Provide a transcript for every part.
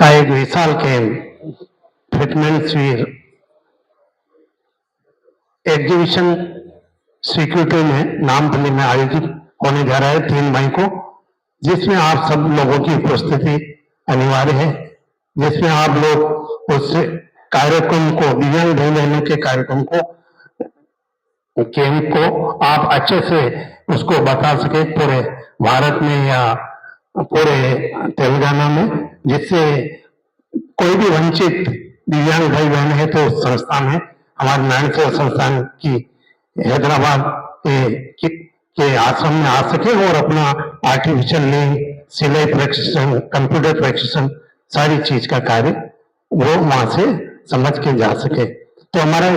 का एक विशाल camp fitness वीर exhibition security में नामपल्ली में आयोजित होने जा रहा है 3 मई को, जिसमें आप सब लोगों की उपस्थिति अनिवार्य है, जिसमें आप लोग उस कार्यक्रम को, दिव्यांग भाई बहनों के कार्यक्रम को, कैंप को आप अच्छे से उसको बता सके पूरे भारत में या पूरे तेलंगाना में, जिससे कोई भी वंचित दिव्यांग भाई बहन है तो उस संस्थान है, हमारे नारायण सेवा संस्थान की हैदराबाद के आश्रम में आ सके और अपना आर्टिफिशियल लिंग, सिलाई प्रशिक्षण, कंप्यूटर प्रशिक्षण, सारी चीज का कार्य वो वहां से समझ के जा सके। तो हमारा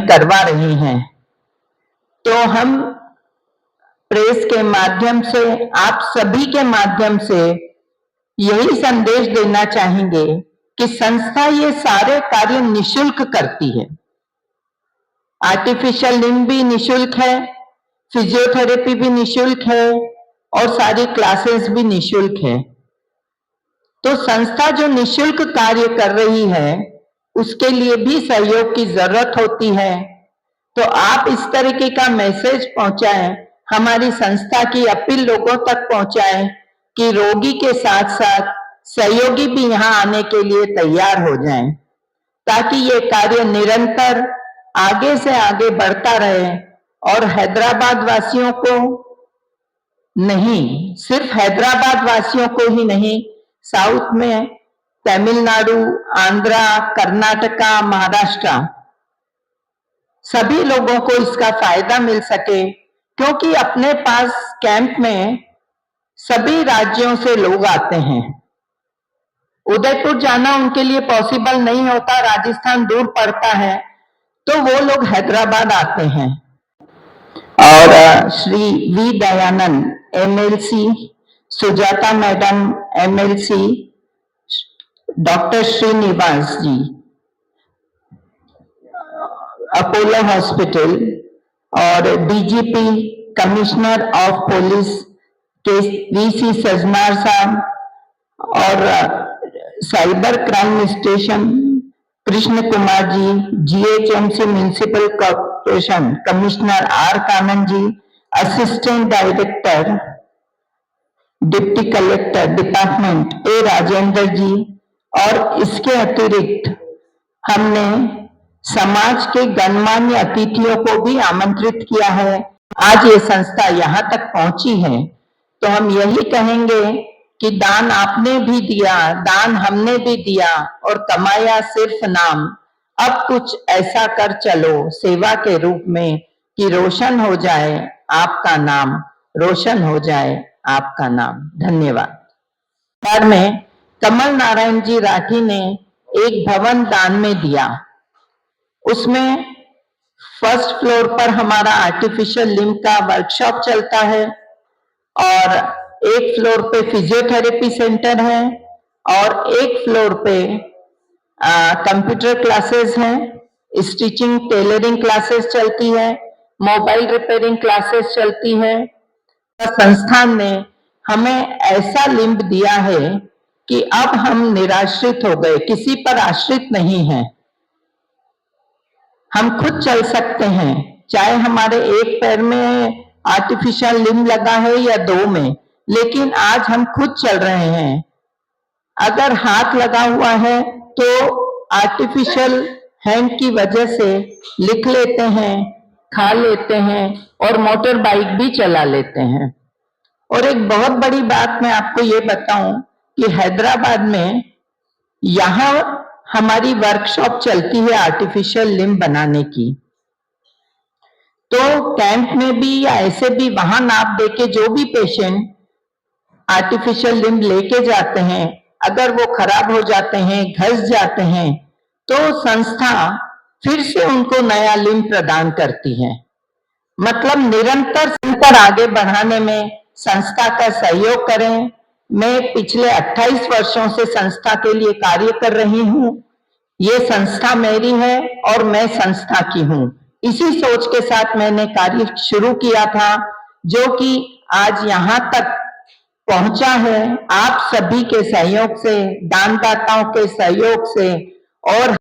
करवा रही हैं, तो हम प्रेस के माध्यम से, आप सभी के माध्यम से यही संदेश देना चाहेंगे कि संस्था ये सारे कार्य निशुल्क करती है। आर्टिफिशियल लिंब भी निशुल्क है, फिजियोथेरेपी भी निशुल्क है और सारी क्लासेस भी निशुल्क है। तो संस्था जो निशुल्क कार्य कर रही है उसके लिए भी सहयोग की जरूरत होती है। तो आप इस तरीके का मैसेज पहुंचाएं, हमारी संस्था की अपील लोगों तक पहुंचाएं कि रोगी के साथ साथ सहयोगी भी यहाँ आने के लिए तैयार हो जाएं, ताकि ये कार्य निरंतर आगे से आगे बढ़ता रहे और हैदराबाद वासियों को नहीं, सिर्फ हैदराबाद वासियों को ही नहीं, साउथ में तमिलनाडु, आंध्रा, कर्नाटका, महाराष्ट्र, सभी लोगों को इसका फायदा मिल सके, क्योंकि अपने पास कैंप में सभी राज्यों से लोग आते हैं। उदयपुर जाना उनके लिए पॉसिबल नहीं होता, राजस्थान दूर पड़ता है, तो वो लोग हैदराबाद आते हैं। और Shri V Dayanand MLC, Sujata madam MLC, doctor Srinivas ji Apollo hospital और डीजीपी कमिश्नर ऑफ पुलिस के वीसी सजनार साहब और cyber crime station Krishna Kumar ji, GHMC municipal corporation commissioner R Kannan ji, assistant director deputy collector department A Rajendra ji, और इसके अतिरिक्त हमने समाज के गणमान्य अतिथियों को भी आमंत्रित किया है। आज ये संस्था यहाँ तक पहुंची है, तो हम यही कहेंगे कि दान आपने भी दिया, दान हमने भी दिया और कमाया सिर्फ नाम। अब कुछ ऐसा कर चलो सेवा के रूप में कि रोशन हो जाए आपका नाम, रोशन हो जाए आपका नाम। धन्यवाद। बाद में कमल नारायण जी राठी ने एक भवन दान में दिया, उसमें फर्स्ट फ्लोर पर हमारा आर्टिफिशियल लिम्ब का वर्कशॉप चलता है और एक फ्लोर पे फिजियोथेरेपी सेंटर है और एक फ्लोर पे कंप्यूटर क्लासेस हैं, स्टिचिंग टेलरिंग क्लासेस चलती है, मोबाइल रिपेयरिंग क्लासेस चलती है। संस्थान ने हमें ऐसा लिम्ब दिया है कि अब हम निराश्रित हो गए, किसी पर आश्रित नहीं हैं, हम खुद चल सकते हैं, चाहे हमारे एक पैर में आर्टिफिशियल लिम्ब लगा है या 2 में, लेकिन आज हम खुद चल रहे हैं। अगर हाथ लगा हुआ है तो आर्टिफिशियल हैंड की वजह से लिख लेते हैं, खा लेते हैं और मोटर बाइक भी चला लेते हैं। और एक बहुत बड़ी बात मैं आपको ये बताऊं कि हैदराबाद में यहाँ हमारी वर्कशॉप चलती है आर्टिफिशियल लिम्ब बनाने की, तो कैंप में भी या ऐसे भी वहां नाप देके जो भी पेशेंट आर्टिफिशियल लिम्ब लेके जाते हैं, अगर वो खराब हो जाते हैं, घस जाते हैं, तो संस्था फिर से उनको नया लिम्ब प्रदान करती है। मतलब निरंतर आगे बढ़ाने में संस्था का सहयोग करें। मैं पिछले 28 वर्षों से संस्था के लिए कार्य कर रही हूँ। ये संस्था मेरी है और मैं संस्था की हूँ। इसी सोच के साथ मैंने कार्य शुरू किया था, जो कि आज यहाँ तक पहुंचा है आप सभी के सहयोग से, दानदाताओं के सहयोग से और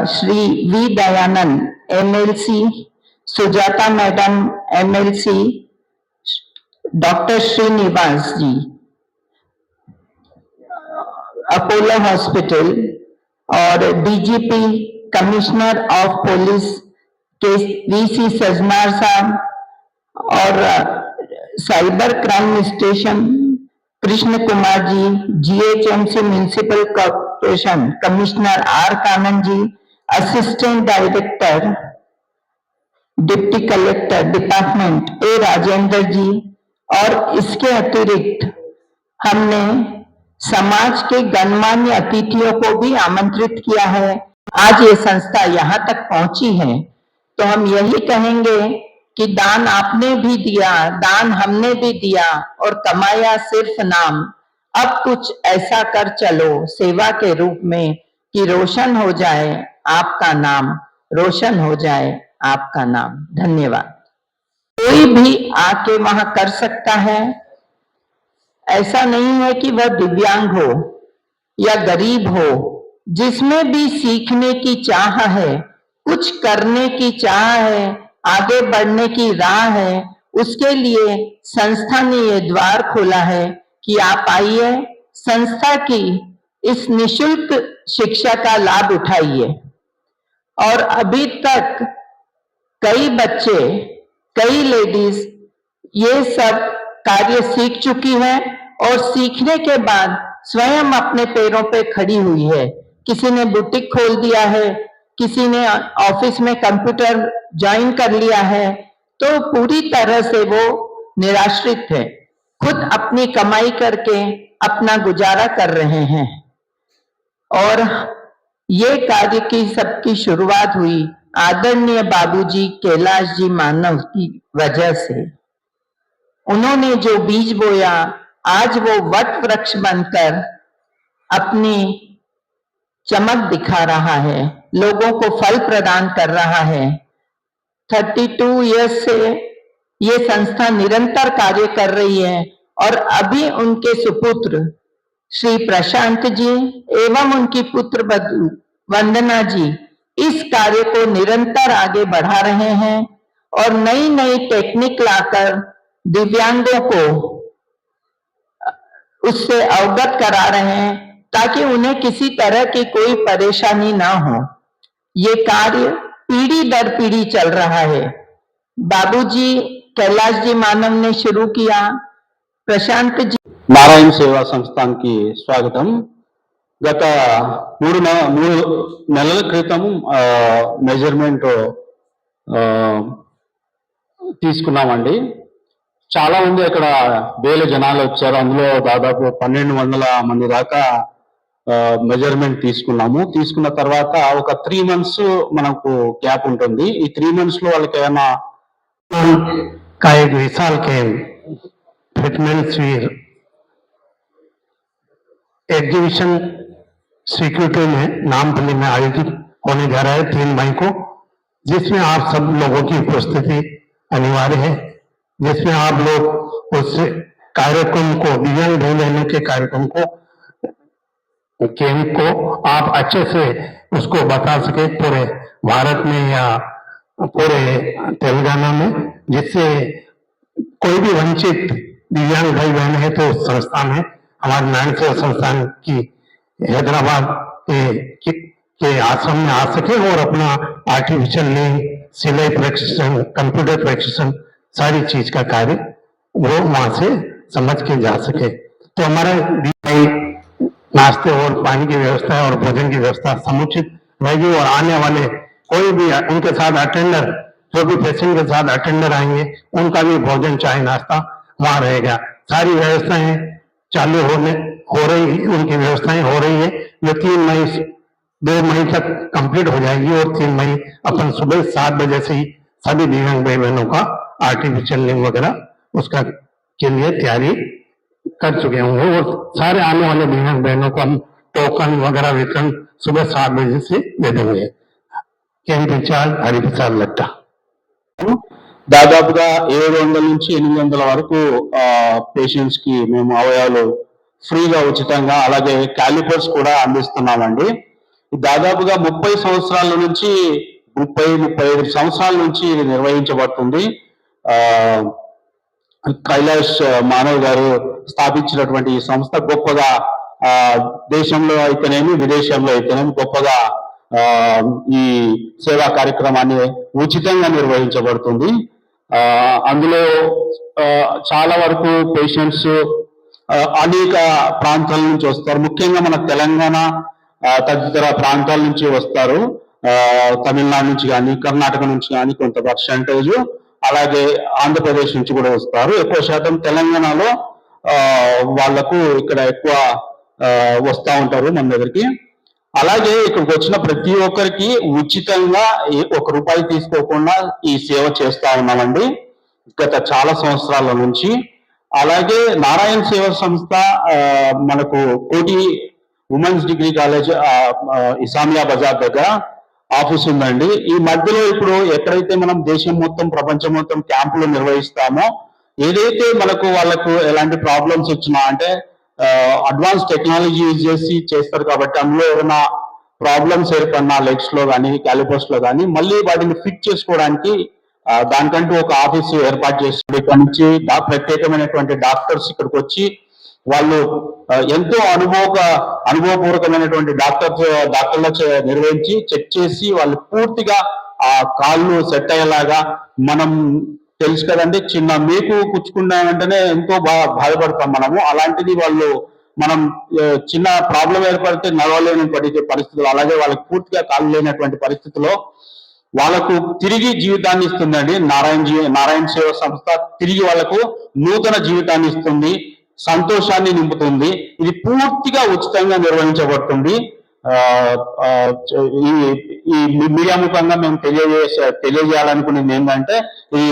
Shri V Dayanand MLC, Sujata madam MLC, doctor Srinivas ji Apollo hospital और डीजीपी कमिश्नर ऑफ पुलिस के वीसी सजनार साहब और cyber crime station Krishna Kumar ji, GHMC municipal corporation commissioner R Kannan ji, assistant director deputy collector department A Rajendra ji और इसके अतिरिक्त हमने समाज के गणमान्य अतिथियों को भी आमंत्रित किया है। आज ये संस्था यहाँ तक पहुंची है तो हम यही कहेंगे कि दान आपने भी दिया, दान हमने भी दिया और कमाया सिर्फ नाम। अब कुछ ऐसा कर चलो सेवा के रूप में कि रोशन हो जाए आपका नाम, रोशन हो जाए आपका नाम। धन्यवाद। कोई भी आके वहां कर सकता है, ऐसा नहीं है कि वह दिव्यांग हो या गरीब हो, जिसमें भी सीखने की चाह है, कुछ करने की चाह है, आगे बढ़ने की राह है, उसके लिए संस्था ने ये द्वार खोला है कि आप आइए, संस्था की इस निशुल्क शिक्षा का लाभ उठाइए। और अभी तक कई बच्चे, कई लेडीज ये सब कार्य सीख चुकी है और सीखने के बाद स्वयं अपने पैरों पे खड़ी हुई है। किसी ने बुटीक खोल दिया है, किसी ने ऑफिस में कंप्यूटर ज्वाइन कर लिया है, तो पूरी तरह से वो निराश्रित है, खुद अपनी कमाई करके अपना गुजारा कर रहे हैं। और ये कार्य की सबकी शुरुआत हुई आदरणीय बाबूजी कैलाश जी मानव की वजह से। उन्होंने जो बीज बोया आज वो वट वृक्ष बनकर अपनी चमक दिखा रहा है, लोगों को फल प्रदान कर रहा है। 32 इयर्स से ये संस्था निरंतर कार्य कर रही है और अभी उनके सुपुत्र श्री प्रशांत जी एवं उनकी पुत्र बधू वंदना जी इस कार्य को निरंतर आगे बढ़ा रहे हैं और नई नई टेक्निक लाकर दिव्यांगों को उससे अवगत करा रहे हैं ताकि उन्हें किसी तरह की कोई परेशानी ना हो। ये कार्य पीढ़ी दर पीढ़ी चल रहा है। बाबूजी कैलाश जी मानव ने शुरू किया, प्रशांत जी నారాయణ సేవా సంస్థానికి స్వాగతం. గత మూడు నెలల క్రితం మెజర్మెంట్ తీసుకున్నామండి. చాలా మంది అక్కడ వేల జనాలు వచ్చారు. అందులో దాదాపు 1200 మంది దాకా మెజర్మెంట్ తీసుకున్నాము. తీసుకున్న తర్వాత ఒక 3 months మనకు గ్యాప్ ఉంటుంది. ఈ 3 months లో వాళ్ళకి ఏమైనా का एक विशाल कैंप फिटनेस एग्जीबिशन सिक्योरिटी में नामपल्ली में आयोजित होने जा रहा है 3 मई को, जिसमें आप सब लोगों की उपस्थिति अनिवार्य है, जिसमें आप लोग उस कार्यक्रम को, दिव्यांग भाई बहनों के कार्यक्रम को, कैंप को आप अच्छे से उसको बता सके पूरे भारत में या पूरे तेलंगाना में, जिससे कोई भी वंचित दिव्यांग भाई बहन है तो संस्था में हमारे नारायण सेवा संस्थान की हैदराबाद के आश्रम में आ सके और अपना आर्टिफिशियल लिंग, सिलाई प्रशिक्षण, कंप्यूटर प्रशिक्षण, सारी चीज का कार्य वो वहां से समझ के जा सके। तो हमारा नाश्ते और पानी की व्यवस्था और भोजन की व्यवस्था समुचित रहेगी और आने वाले कोई भी उनके साथ अटेंडर, जो भी पेशेंट के साथ अटेंडर आएंगे उनका भी भोजन चाहे नाश्ता वहां रहेगा। सारी व्यवस्थाएं चालू हो रही, उनकी व्यवस्थाएं हो रही है, जो 2 मई तक कंप्लीट हो जाएगी। और 3 मई अपन सुबह 7 बजे से ही सभी दिव्यांग भाई बहनों का आर्टिफिशियल लिंग वगैरह उसका के लिए तैयारी कर चुके होंगे। और सारे आने वाले दिव्यांग बहनों को हम टोकन वगैरह वितरण सुबह 7 बजे से दे देंगे। Camp incharge Hariprasad Latta. దాదాపుగా 700 నుంచి 800 వరకు పేషెంట్స్ కి మేము అవయవాలు ఫ్రీగా ఉచితంగా, అలాగే క్యాలిపర్స్ కూడా అందిస్తున్నామండి. దాదాపుగా 30 సంవత్సరాల నుంచి 35 సంవత్సరాల నుంచి ఇది నిర్వహించబడుతుంది. ఆ కైలాష్ మానవ్ గారు స్థాపించినటువంటి ఈ సంస్థ గొప్పగా దేశంలో అయితేనేమి విదేశంలో అయితేనేమి గొప్పగా ఈ సేవా కార్యక్రమాన్ని ఉచితంగా నిర్వహించబడుతుంది. అందులో చాలా వరకు పేషెంట్స్ అనేక ప్రాంతాల నుంచి వస్తారు. ముఖ్యంగా మన తెలంగాణ తదితర ప్రాంతాల నుంచి వస్తారు. తమిళనాడు నుంచి కానీ, కర్ణాటక నుంచి కానీ కొంత పర్సెంటేజ్, అలాగే ఆంధ్రప్రదేశ్ నుంచి కూడా వస్తారు. ఎక్కువ శాతం తెలంగాణలో వాళ్లకు ఇక్కడ ఎక్కువ వస్తూ ఉంటారు మన దగ్గరికి. అలాగే ఇక్కడికి వచ్చిన ప్రతి ఒక్కరికి ఉచితంగా ₹1 తీసుకోకుండా ఈ సేవ చేస్తా ఉన్నామండి గత చాలా సంవత్సరాల నుంచి. అలాగే నారాయణ సేవ సంస్థ మనకు Koti women's degree college Esamia Bazar దగ్గర ఆఫీస్ ఉందండి. ఈ మధ్యలో ఇప్పుడు ఎక్కడైతే మనం దేశం మొత్తం ప్రపంచం మొత్తం క్యాంపులు నిర్వహిస్తామో, ఏదైతే మనకు వాళ్ళకు ఎలాంటి ప్రాబ్లమ్స్ వచ్చినా అంటే అడ్వాన్స్ టెక్నాలజీ యూజ్ చేసి చేస్తారు కాబట్టి అందులో ఏమైనా ప్రాబ్లమ్స్ ఏర్పడినా లెగ్స్ లో కానీ క్యాలిపర్స్ లో కానీ మళ్ళీ వాటిని ఫిట్ చేసుకోవడానికి దానికంటూ ఒక ఆఫీస్ ఏర్పాటు చేస్తుంది. ఇక్కడ నుంచి ప్రత్యేకమైనటువంటి డాక్టర్స్ ఇక్కడికి వచ్చి వాళ్ళు ఎంతో అనుభవపూర్వకమైనటువంటి డాక్టర్ల నిర్వహించి చెక్ చేసి వాళ్ళు పూర్తిగా ఆ కాళ్ళు సెట్ అయ్యేలాగా, మనం తెలుసు కదండి చిన్న మేకు కుచ్చుకున్న వెంటనే ఎంతో బాధపడతాం మనము, అలాంటిది వాళ్ళు మనం చిన్న ప్రాబ్లం ఏర్పడితే నడవలేనటువంటి పరిస్థితులు, అలాగే వాళ్ళకి పూర్తిగా కాళ్ళు లేనటువంటి పరిస్థితిలో వాళ్ళకు తిరిగి జీవితాన్ని ఇస్తుందండి నారాయణ సేవ సంస్థ. తిరిగి వాళ్ళకు నూతన జీవితాన్ని ఇస్తుంది, సంతోషాన్ని నింపుతుంది. ఇది పూర్తిగా ఉచితంగా నిర్వహించబడుతుంది. ఈ మీడియా ముఖంగా మేము తెలియజేయాలనుకునేది ఏంటంటే ఈ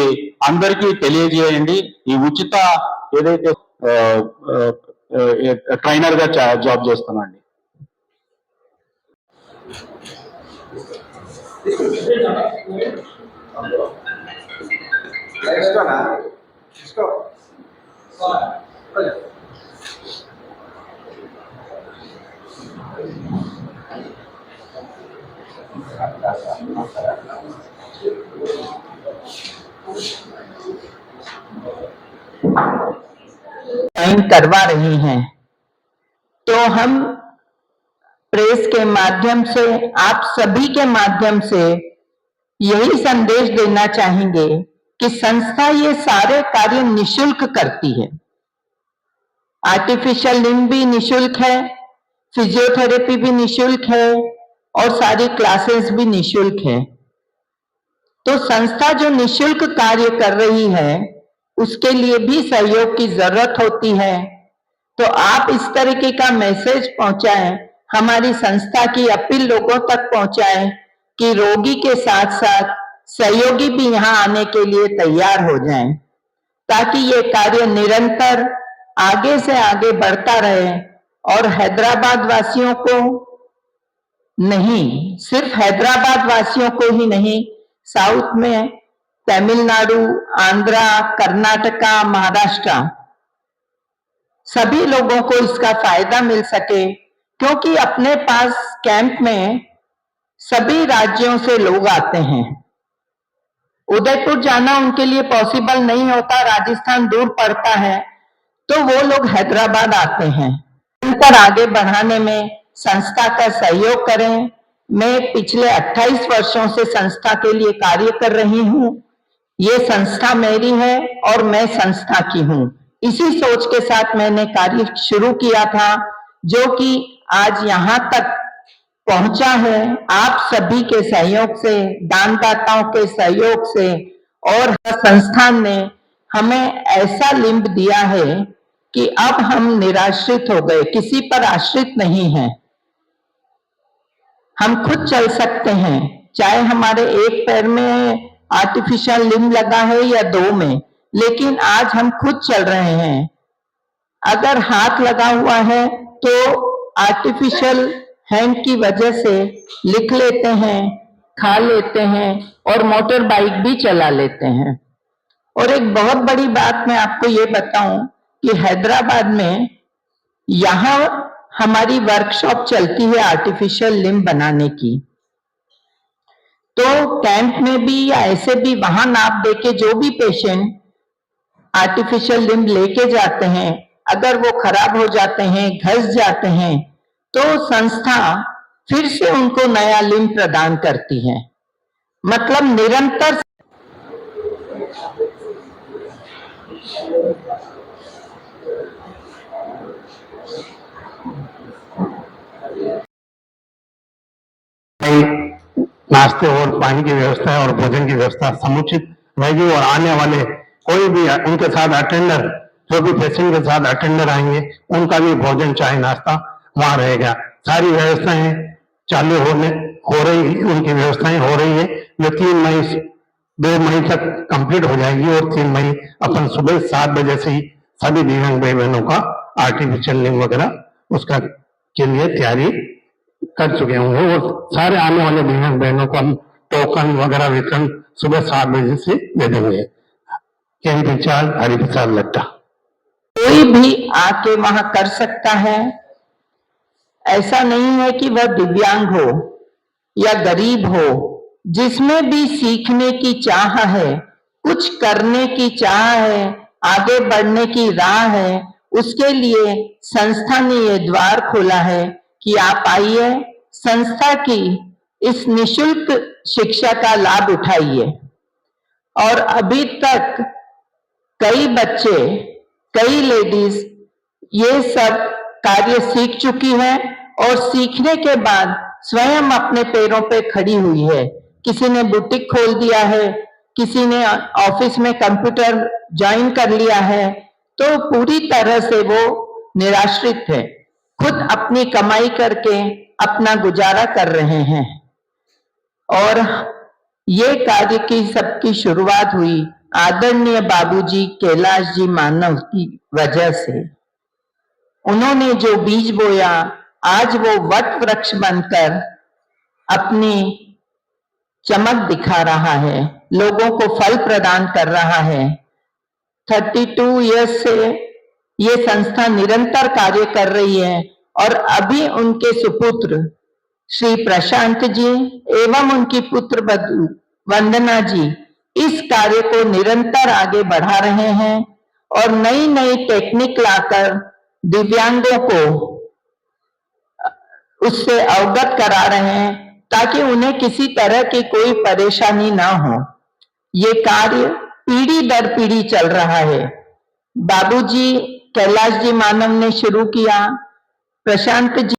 అందరికీ తెలియజేయండి. ఈ ఉచిత ఏదైతే ట్రైనర్ గా జాబ్ చేస్తానండి. करवा रही हैं, तो हम प्रेस के माध्यम से, आप सभी के माध्यम से यही संदेश देना चाहेंगे कि संस्था ये सारे कार्य निशुल्क करती है। आर्टिफिशियल लिम्ब भी निशुल्क है, फिजियोथेरेपी भी निशुल्क है और सारी क्लासेस भी निशुल्क है। तो संस्था जो निशुल्क कार्य कर रही है उसके लिए भी सहयोग की जरूरत होती है। तो आप इस तरीके का मैसेज पहुंचाएं, हमारी संस्था की अपील लोगों तक पहुंचाएं कि रोगी के साथ साथ सहयोगी भी यहाँ आने के लिए तैयार हो जाएं, ताकि ये कार्य निरंतर आगे से आगे बढ़ता रहे और हैदराबाद वासियों को नहीं, सिर्फ हैदराबाद वासियों को ही नहीं, साउथ में तमिलनाडु, आंध्रा, कर्नाटका, महाराष्ट्र सभी लोगों को इसका फायदा मिल सके, क्योंकि अपने पास कैंप में सभी राज्यों से लोग आते हैं। उदयपुर जाना उनके लिए पॉसिबल नहीं होता, राजस्थान दूर पड़ता है, तो वो लोग हैदराबाद आते हैं। निरंतर आगे बढ़ाने में संस्था का सहयोग करें। मैं पिछले 28 वर्षों से संस्था के लिए कार्य कर रही हूँ। ये संस्था मेरी है और मैं संस्था की हूँ। इसी सोच के साथ मैंने कार्य शुरू किया था, जो कि आज यहाँ तक पहुंचा है। आप सभी के सहयोग से, दानदाताओं के सहयोग से और संस्थान ने हमें ऐसा लिंब दिया है कि अब हम निराश्रित हो गए, किसी पर आश्रित नहीं हैं। हम खुद चल सकते हैं, चाहे हमारे एक पैर में आर्टिफिशियल लिम्ब लगा है या 2 में, लेकिन आज हम खुद चल रहे हैं। अगर हाथ लगा हुआ है तो आर्टिफिशियल हैंड की वजह से लिख लेते हैं, खा लेते हैं और मोटर बाइक भी चला लेते हैं। और एक बहुत बड़ी बात मैं आपको ये बताऊं कि हैदराबाद में यहाँ हमारी वर्कशॉप चलती है आर्टिफिशियल लिम्ब बनाने की। तो कैंप में भी या ऐसे भी वहां नाप देके जो भी पेशेंट आर्टिफिशियल लिम्ब लेके जाते हैं, अगर वो खराब हो जाते हैं, घस जाते हैं, तो संस्था फिर से उनको नया लिम्ब प्रदान करती है। मतलब निरंतर नाश्ते और पानी की व्यवस्था और भोजन की व्यवस्था समुचित रहेगी और आने वाले कोई भी उनके साथ अटेंडर, जो भी पेशेंट के साथ अटेंडर आएंगे, उनका भी भोजन चाहे नाश्ता वहां रहेगा। सारी व्यवस्थाएं चालू हो रही, उनकी व्यवस्थाएं हो रही है, जो 2 मई तक कंप्लीट हो जाएगी और 3 मई अपन सुबह 7 बजे से ही सभी दिव्यांग भाई बहनों का आर्टिफिशियल लिम्ब वगैरह उसका के लिए तैयारी कर चुके होंगे और सारे आने वाले दिव्यांग बहनों को हम टोकन वगैरह वितरण सुबह 7 बजे से दे देंगे। Camp incharge Hariprasad Latta. कोई भी आके वहां कर सकता है। ऐसा नहीं है कि वह दिव्यांग हो या गरीब हो, जिसमें भी सीखने की चाह है, कुछ करने की चाह है, आगे बढ़ने की राह है, उसके लिए संस्था ने ये द्वार खोला है कि आप आइए, संस्था की इस निशुल्क शिक्षा का लाभ उठाइए। और अभी तक कई बच्चे, कई लेडीज ये सब कार्य सीख चुकी हैं और सीखने के बाद स्वयं अपने पैरों पे खड़ी हुई है। किसी ने बुटीक खोल दिया है, किसी ने ऑफिस में कंप्यूटर ज्वाइन कर लिया है, तो पूरी तरह से वो निराश्रित है, खुद अपनी कमाई करके अपना गुजारा कर रहे हैं। और ये कार्य की सबकी शुरुआत हुई आदरणीय बाबूजी कैलाश जी मानव की वजह से। उन्होंने जो बीज बोया, आज वो वट वृक्ष बनकर अपनी चमक दिखा रहा है, लोगों को फल प्रदान कर रहा है। 32 इयर्स से ये संस्था निरंतर कार्य कर रही है और अभी उनके सुपुत्र श्री प्रशांत जी एवं उनकी पुत्र बधू वंदना जी इस कार्य को निरंतर आगे बढ़ा रहे हैं और नई नई टेक्निक लाकर दिव्यांगों को उससे अवगत करा रहे हैं ताकि उन्हें किसी तरह की कोई परेशानी ना हो। ये कार्य पीढ़ी दर पीढ़ी चल रहा है। बाबूजी कैलाश जी मानव ने शुरू किया, प्रशांत जी